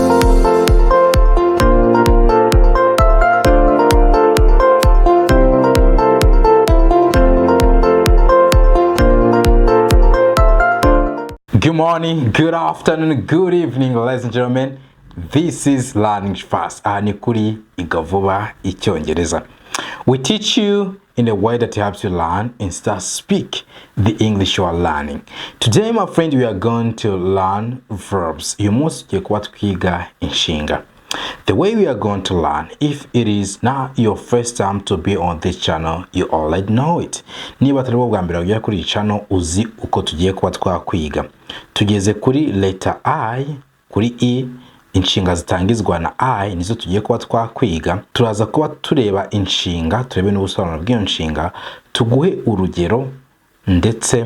Good morning, good afternoon, good evening, ladies and gentlemen. This is Learning Fast. Ni Kwiga Vuba Icyongereza. We teach you in a way that helps you learn and start speak the English you are learning. Today, my friend, we are going to learn verbs. You must get what Kwiga Inshinga. The way we are going to learn, if it is not your first time to be on this channel, you already know it. Niba atari bwa mbere ugiye kuri iyi channel, uzi uko tugiye kuba twakwiga. Tugeze kuri letter I, kuri I, inshinga zitangizwa na I, nizo tugiye kuba twakwiga. Turaza kuba tureba inshinga, turebe n'ubusobanuro bw'iyo nshinga, tuguhe urugero ndetse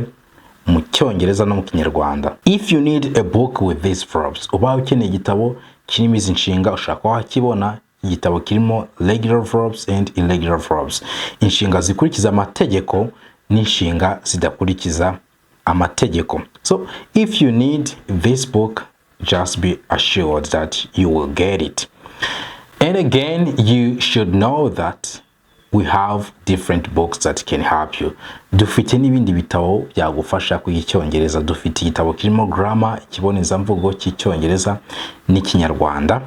mu Cyongereza no mu Kinyarwanda. If you need a book with these verbs, uba ukeneye igitabo kirimo izi nshinga, ushaka wakibona. Igitabo kirimo regular verbs and irregular verbs. Inshinga zikurikiza amategeko n'inshinga zidakurikiza amategeko. So if you need this book, just be assured that you will get it. And again, you should know that we have different books that can help you. Dufite n'ibindi bitabo byagufasha kwiga Icyongereza. Dufite igitabo kirimo grammar, ikibonezamvugo cy'Icyongereza n'Ikinyarwanda,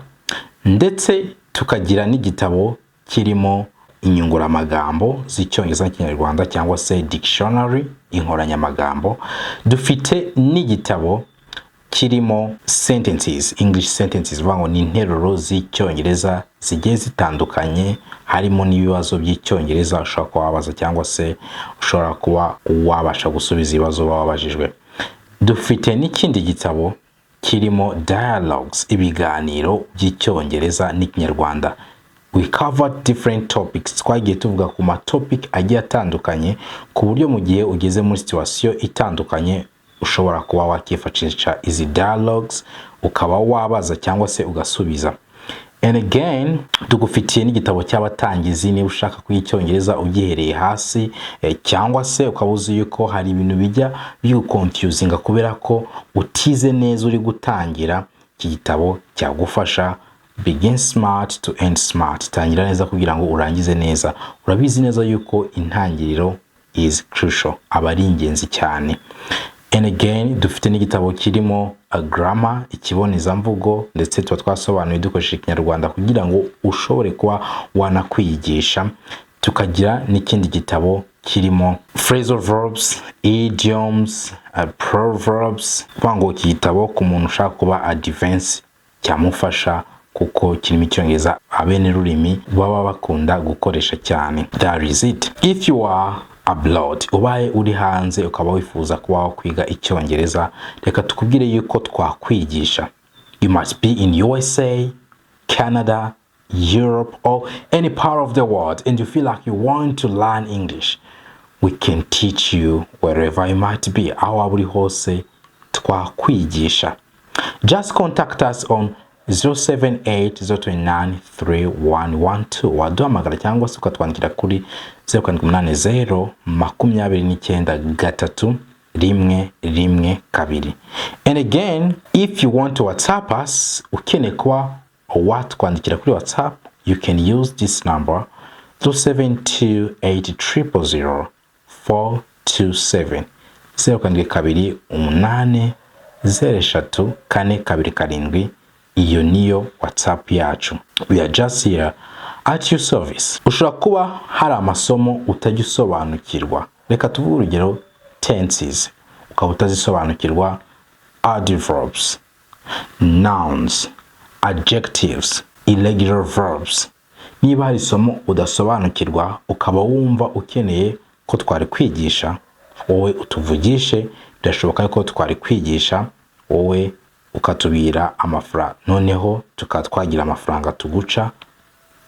ndetse tukagira n'igitabo kirimo inyunguramagambo z'Icyongereza n'Ikinyarwanda cyangwa se dictionary, inkoranyamagambo. Dufite n'igitabo kirimo sentences, English sentences, vango ni nteruro z'Icyongereza zigiye zitandukanye, harimo n'ibibazo by'Icyongereza ushobora kuba wabaza cyangwa se ushobora kuba wabasha gusubiza ibibazo babajijwe. Dufite n'ikindi gitabo kirimo dialogues, ibiganiro by'Icyongereza n'Ikinyarwanda. We covered different topics. Twagiye tuvuga ku ma topic agiye atandukanye, ku buryo mu gihe ugeze muri situation itandukanye ushobora kuba wakifashisha izi dialogues ukaba wabaza cyangwa se ugasubiza. And again, tugufitiye n'igitabo cy'abatangizi niba ushaka kwiga Icyongereza ugihereye hasi, cyangwa se ukabuzi yuko hari ibintu bijya confusing kubera ko utize neza uri gutangira. Iki gitabo cyagufasha. Begin smart to end smart. Tangira neza kugira ngo urangize neza. Urabizi neza yuko intangiriro is crucial, aba ari ingenzi cyane. And again, dufite n'igitabo kirimo a grammar, ikibonezamvugo, ndetse tuba twasobanuye dukoresheje Ikinyarwanda kugira ngo ushobore kuba wanakwiyigisha. Tukagira n'ikindi gitabo kirimo phrasal verbs, idioms, proverbs. Vango iki gitabo ku muntu ushaka kuba advanced cyamufasha kuko kirimo Icyongereza abene rurimi baba bakunda gukoresha cyane. That is it. If you are abroad, ubaye uri hanze ukaba wifuza kuba wakwiga Icyongereza, reka tukubwire yuko twakwigisha. You must be in USA, Canada, Europe, or any part of the world, and you feel like you want to learn English. We can teach you wherever you might be. Aho waba uri hose twakwigisha. Just contact us on 078-029-3112. Waduhamagara cyangwa se ukatwandikira kuri 0780-29-3-112. And again, if you want to WhatsApp us, ukeneye kuba watwandikira kuri WhatsApp, you can use this number 272-8000-427. 082-803-427. Iyo niyo WhatsApp yacu. We are just here at your service. Ushobora kuba hari amasomo utajya usobanukirwa. Reka tuvuge urugero tenses. Ukaba utazisobanukirwa adverbs, nouns, adjectives, irregular verbs. Niba hari isomo udasobanukirwa ukaba wumva ukeneye ko twari kwigisha, wowe utuvugishe. Birashoboka ko twari kwigisha, wowe ukatubira amafaranga, noneho tukatwagira amafaranga tuguca,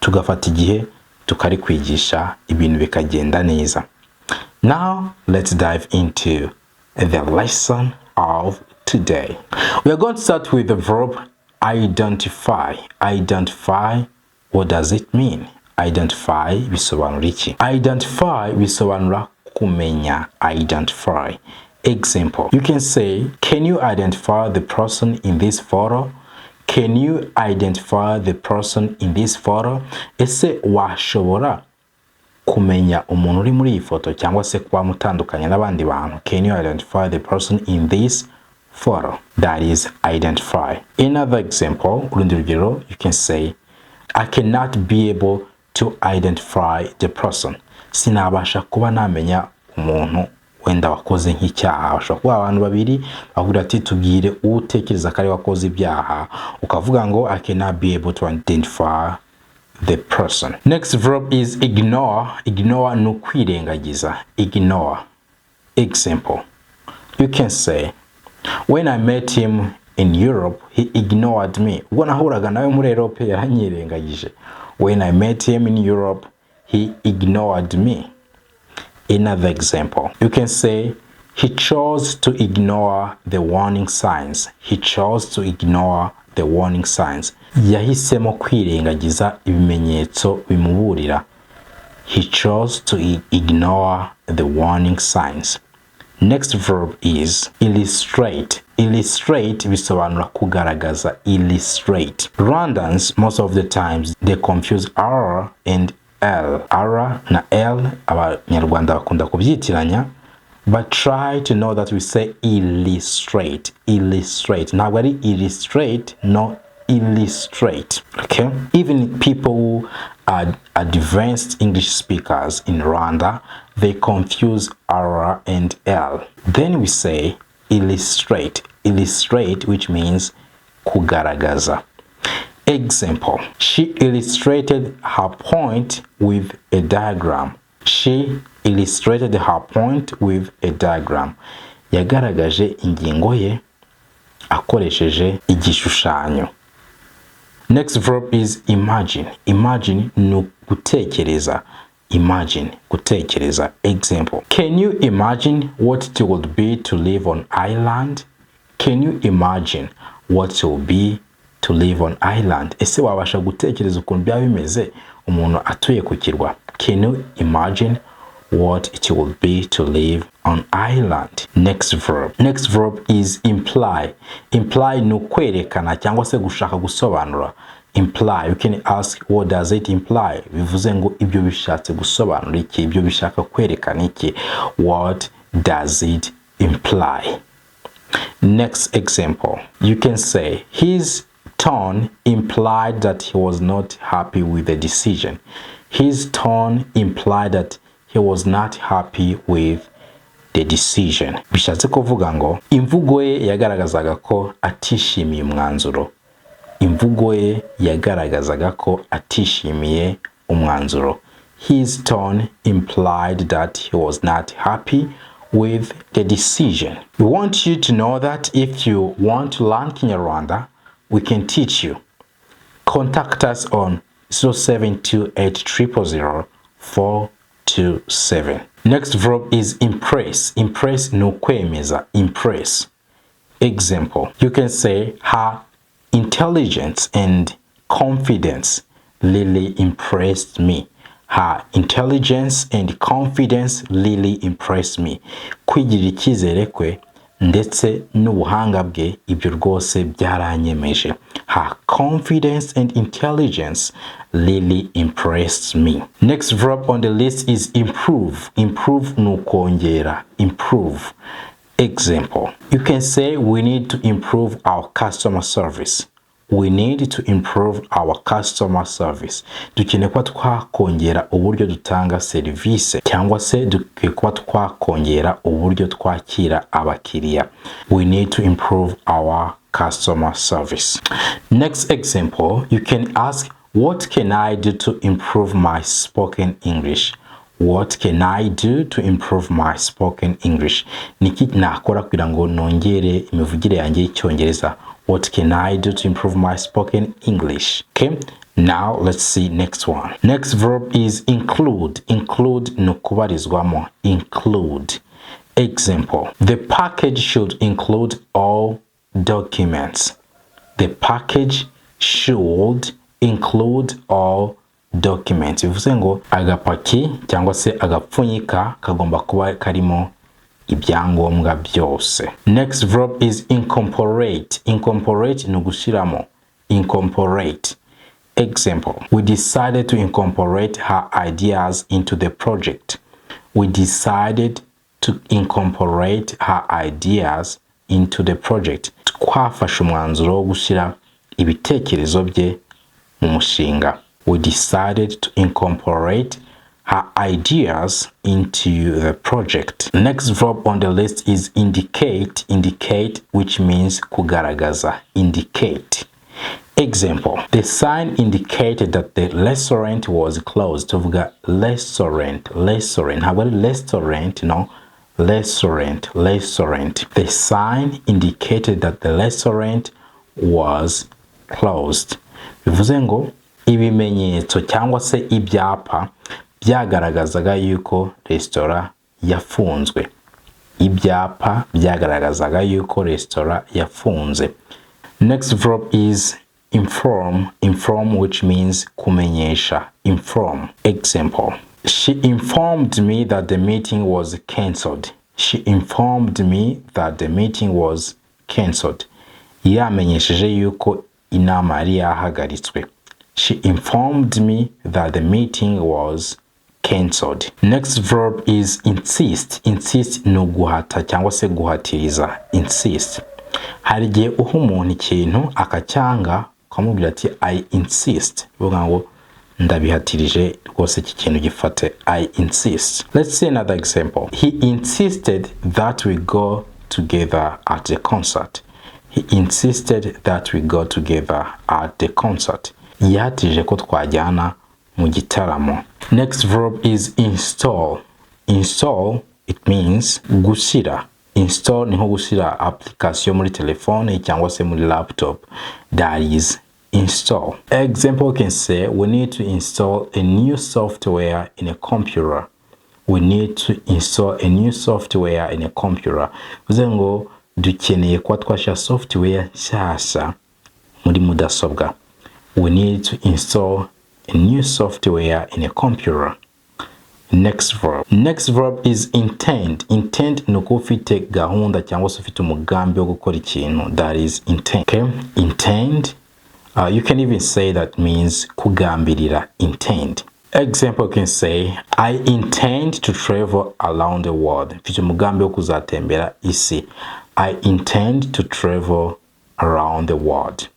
tugafata igihe tukari kwigisha, ibintu bikagenda neza. Now let's dive into the lesson of today. We are going to start with the verb identify. Identify, what does it mean? Identify bisobanura iki? Identify bisobanura kumenya. Identify. Example, you can say, can you identify the person in this photo? Can you identify the person in this photo? Ese washobora kumenya umuntu uri muri iyi foto cyangwa se kuba mutandukanya n'abandi bantu? Can you identify the person in this photo? That is identify. Another example, urundi rugero, you can say I cannot be able to identify the person. Sinabasha kuba namenya umuntu wenda wakoze nk'icyaha. Bashobora kuba abantu babiri bavuga ati tubwire utekereza ko ari wakoze ibyaha, ukavuga ngo I cannot be able to identify the person. Next verb is ignore. Ignore no kwirengagiza. Ignore. Example, you can say when I met him in Europe he ignored me. Ubwo nahuraga nawe muri Europe yaranyirengagije. When I met him in Europe he ignored me. Another example, you can say he chose to ignore the warning signs. He chose to ignore the warning signs. Yahisemo kwirengagiza ibimenyetso bimuburira. He chose to ignore the warning signs. Next verb is illustrate. Illustrate bisobanura kugaragaza. Illustrate. Rwandans most of the times they confuse R and L. R na L abanyarwanda bakunda kubyitiranya, but try to know that we say illustrate. Illustrate. Ntabwo ari illustrate, no, illustrate. Okay? Even people who are advanced English speakers in Rwanda, they confuse R and L. Then we say illustrate. Illustrate, which means kugaragaza. Example, she illustrated her point with a diagram. She illustrated her point with a diagram. Yagaragaje ingingo ye akoresheje igishushanyo. Next verb is imagine. Imagine no gutekereza. Imagine, gutekereza. Example, can you imagine what it would be to live on island? Can you imagine what it will be to live on island? Ese wabasha gutekereza ukuntu byaba bimeze umuntu atuye ku kirwa? Can you imagine what it will be to live on island? Next verb. Next verb is imply. Imply no kwerekana cyangwa se gushaka gusobanura. Imply, you can ask what does it imply? Bivuze ngo ibyo bishatse gusobanura iki, ibyo bishaka kwerekana iki. What does it imply? Next example, you can say his tone implied that he was not happy with the decision. His tone implied that he was not happy with the decision. Bishatse kuvuga ngo imvugo ye yagaragazaga ko atishimiye umwanzuro. Imvugo ye yagaragazaga ko atishimiye umwanzuro. His tone implied that he was not happy with the decision. We want you to know that if you want to learn Kinyarwanda, we can teach you. Contact us on 0728000427. Next verb is impress. Impress no kwemeza. Impress. Example, you can say her intelligence and confidence really impressed me. Her intelligence and confidence really impressed me. Kwigirira icyizere kwe ndetse n'ubuhanga bwe ibyo rwose byaranyemeje. Her confidence and intelligence really impressed me. Next verb on the list is improve. Improve no kongera. Improve. Example, you can say we need to improve our customer service. We need to improve our customer service. Dukeneye kuba twakongera uburyo dutanga serivisi cyangwa se dukeneye kuba twakongera uburyo twakira abakiriya. We need to improve our customer service. Next example, you can ask what can I do to improve my spoken English? What can I do to improve my spoken English? Niki nakora kugira ngo nongere imivugire yanjye y'Icyongereza? What can I do to improve my spoken English? Okay, now let's see next one. Next verb is include. Include no kubarizwamo. Include. Example, the package should include all documents. The package should include all documents. Bivuze ngo agapaki cyangwa se agapfunyika kagomba kuba karimo ibyangombwa byose. Next verb is incorporate. Incorporate no gushiramo. incorporate. Example, we decided to incorporate her ideas into the project. We decided to incorporate her ideas into the project. Twafashe umwanzuro wo gushyira ibitekerezo bye mu mushinga. We decided to incorporate her ideas into the project. Next verb on the list is indicate. Indicate, which means kugaragaza. Indicate. Example, the sign indicated that the restaurant was closed. Tuvuga restaurant. How about restaurant? No, restaurant. The sign indicated that the restaurant was closed. Bivuze ngo ibimenyetso cyangwa se ibyapa byagaragazaga yuko restaurant yafunzwe. Ibyapa byagaragazaga yuko restaurant yafunze. Next verb is inform. Inform, which means kumenyesha. Inform. Example, she informed me that the meeting was cancelled. She informed me that the meeting was cancelled. Yamenyesheje yuko inama yari yahagaritswe. She informed me that the meeting was cancelled. Next verb is insist. Insist ni guhata cyangwa se guhatiriza. Insist. Hari igihe uha umuntu ikintu akacyanga ukamubwira ati I insist. Bivuga ngo ndabihatirije rwose iki kintu gifate. I insist. Let's see another example. He insisted that we go together at the concert. He insisted that we go together at the concert. Yahatije ko twajyana mu gitaramo. Next verb is install. Install, it means gushyira. Install ni nko gushyira application muri telefone cyangwa se muri laptop. That is install. Example can say we need to install a new software in a computer. We need to install a new software in a computer. Bivuze ngo dukeneye kuba twashyira software nshyashya muri mudasobwa. We need to install a new software in a computer. Next verb. Next verb is intend. Intend ni uko ufite gahunda cyangwa se ufite umugambi wo gukora ikintu. That is intend. Okay? Intend. You can even say that means kugambirira. Intend. Example can say, I intend to travel around the world. Mfite umugambi wo kuzatembera isi. I intend to travel around the world.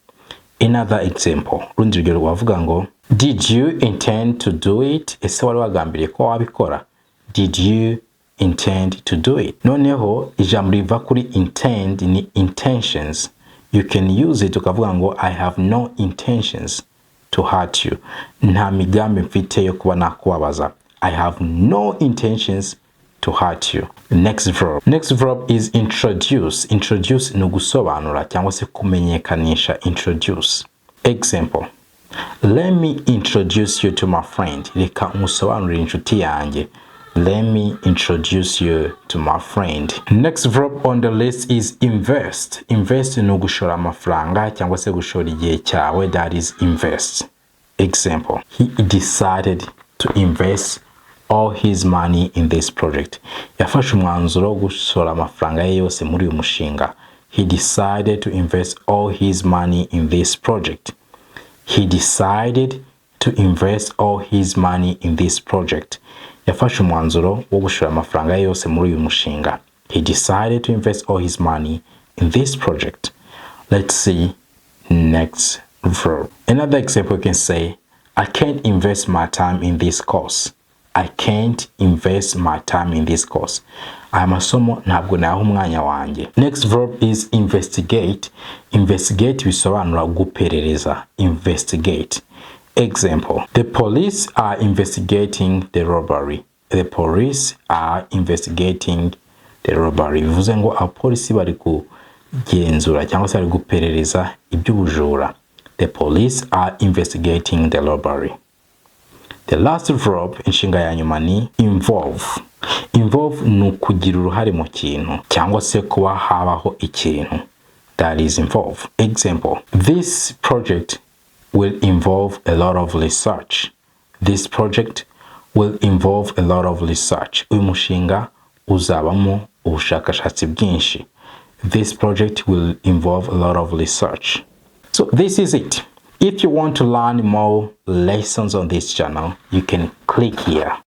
Another example, rundi rugero rwavuga ngo, did you intend to do it? Ese wari wagambiriye ko wabikora? Did you intend to do it? Noneho ijambo riva kuri intend ni intentions. You can use it ukavuga ngo I have no intentions to hurt you. Nta migambi mfite yo kuba nakubabaza. I have no intentions to hurt you. Next verb. Next verb is introduce. Introduce ni gusobanura cyangwa se kumenyekanisha. Introduce. Example, let me introduce you to my friend. Reka musobanurire inshuti yanjye. Let me introduce you to my friend. Next verb on the list is invest. Invest ni gushora amafaranga cyangwa se gushora igihe cyawe. That is invest. Example, he decided to invest all his money in this project. Yafashe umwanzuro wo gushora amafaranga ye yose muri uyu mushinga. He decided to invest all his money in this project. He decided to invest all his money in this project. Yafashe umwanzuro wo gushora amafaranga ye yose muri uyu mushinga. He decided to invest all his money in this project. Let's see next verb. Another example can say, I can't invest my time in this course. I can't invest my time in this course. Aya masomo ntabwo naha umwanya wanjye. Next verb is investigate. Investigate bisobanura guperereza. Investigate. Example, the police are investigating the robbery. The police are investigating the robbery. Bivuze ngo abapolisi bari kugenzura cyangwa se bari guperereza iby'ubujura. The police are investigating the robbery. The last verb, inshinga ya nyuma ni involve. Involve ni ukugira uruhare mu kintu cyangwa se kuba habaho ikintu. That is involve. Example, this project will involve a lot of research. This project will involve a lot of research. Uyu mushinga uzabamo ubushakashatsi bwinshi. This project will involve a lot of research. So this is it. If you want to learn more lessons on this channel, you can click here.